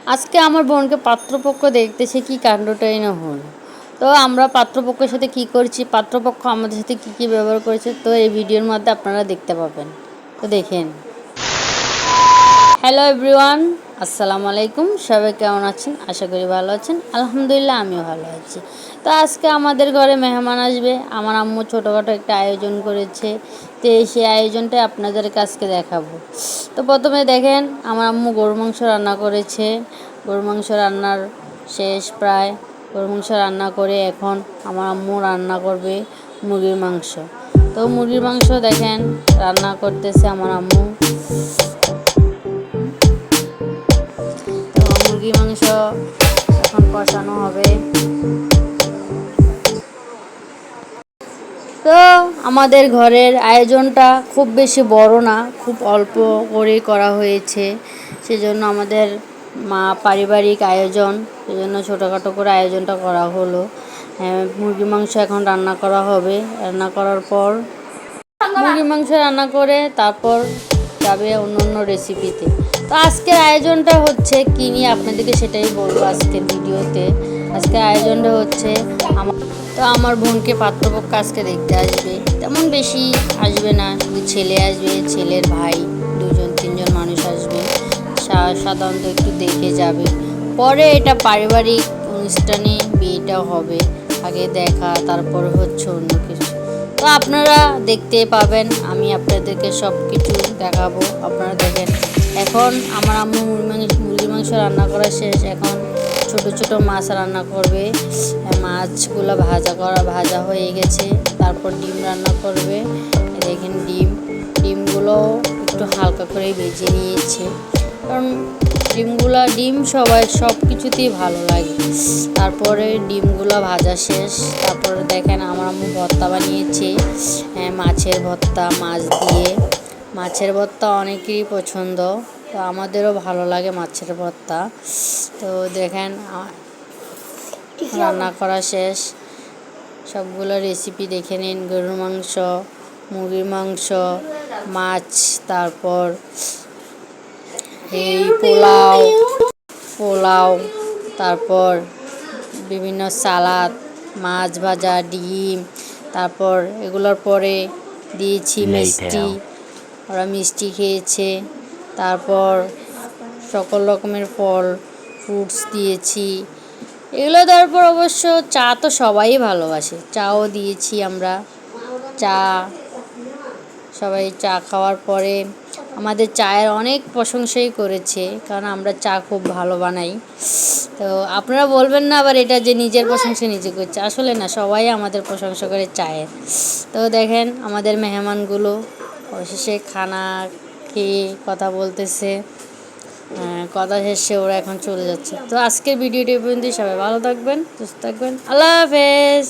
আজকে আমার বোনকে পাত্রপক্ষ দেখতেছে, কি কাণ্ডটাই না হলো। তো আমরা পাত্রপক্ষের সাথে কি করছি, পাত্রপক্ষ আমাদের সাথে কি কি ব্যবহার করেছে, তো এই ভিডিওর মধ্যে আপনারা দেখতে পাবেন। তো দেখেন। হ্যালো এভরিওয়ান, আসসালামু আলাইকুম। সবাই কেমন আছেন? আশা করি ভালো আছেন। আলহামদুলিল্লাহ আমিও ভালো আছি। তো আজকে আমাদের ঘরে মেহমান আসবে। আমার আম্মু ছোটোখাটো একটা আয়োজন করেছে। তো সেই আয়োজনটাই আপনাদের কাছকে দেখাবো। তো প্রথমে দেখেন, আমার আম্মু গরু মাংস রান্না করেছে। গরু মাংস রান্নার শেষ প্রায়। গরু মাংস রান্না করে এখন আমার আম্মু রান্না করবে মুরগির মাংস। তো মুরগির মাংস দেখেন রান্না করতেছে আমার আম্মু। মুরগি মাংস এখন কষানো হবে। তো আমাদের ঘরের আয়োজনটা খুব বেশি বড় না, খুব অল্প করেই করা হয়েছে। সেজন্য আমাদের পারিবারিক আয়োজন, সেজন্য ছোটোখাটো করে আয়োজনটা করা হলো। মুরগি মাংস এখন রান্না করা হবে। রান্না করার পর মুরগি মাংস রান্না করে তারপর যাবে অন্য অন্য রেসিপিতে। তো আজকের আয়োজনটা হচ্ছে কী নিয়ে আপনাদেরকে সেটাই বলবো আজকের ভিডিওতে। আজকের আয়োজনটা হচ্ছে আমার বোনকে পাত্রপক্ষ আজকে দেখতে আসবে। তেমন বেশি আসবে না, শুধু ছেলে আসবে, ছেলের ভাই, 2-3জন মানুষ আসবে। সাধারণত একটু দেখে যাবে, পরে এটা পারিবারিক অনুষ্ঠানে বিয়েটা হবে। আগে দেখা, তারপর হচ্ছে অন্য কিছু। তো আপনারা দেখতে পাবেন, আমি আপনাদেরকে সব কিছু দেখাবো। আপনারা দেখেন। এখন আমার আম্মু মুরগি মাংস রান্না করা শেষ। এখন ছোট ছোট মাছ রান্না করবে। মাছগুলো ভাজা হয়ে গেছে। তারপর ডিম রান্না করবে। দেখেন ডিমগুলো একটু হালকা করে ভেজে নিয়েছে, কারণ ডিম সব কিছুতেই ভালো লাগে। তারপরে ডিমগুলো ভাজা শেষ। তারপরে দেখেন আমার আম্মু ভর্তা বানিয়েছে, মাছের ভর্তা, মাছ দিয়ে। মাছের ভর্তা অনেকেরই পছন্দ, তো আমাদেরও ভালো লাগে মাছের ভর্তা। তো দেখেন রান্না করা শেষ। সবগুলো রেসিপি দেখে নিন। গরুর মাংস, মুরগির মাংস, মাছ, তারপর এই পোলাও, তারপর বিভিন্ন সালাদ, মাছ ভাজা, ডিম। তারপর এগুলোর পরে দিয়েছি মিষ্টি, ওরা মিষ্টি খেয়েছে। তারপর সকল রকমের ফল ফ্রুটস দিয়েছি। এগুলো দেওয়ার পর অবশ্য চা তো সবাই ভালোবাসে, চাও দিয়েছি আমরা। সবাই চা খাওয়ার পরে আমাদের চায়ের অনেক প্রশংসাই করেছে, কারণ আমরা চা খুব ভালো বানাই। তো আপনারা বলবেন না আবার এটা যে নিজের প্রশংসা নিজে করছে, আসলে না, সবাই আমাদের প্রশংসা করে চায়ের। তো দেখেন আমাদের মেহমানগুলো অবশেষে খানা খেয়ে কথা বলতেছে। কথা শেষে ওরা এখন চলে যাচ্ছে। তো আজকের ভিডিওটি পর্যন্ত। সবাই ভালো থাকবেন, সুস্থ থাকবেন। আল্লাহ হাফেজ।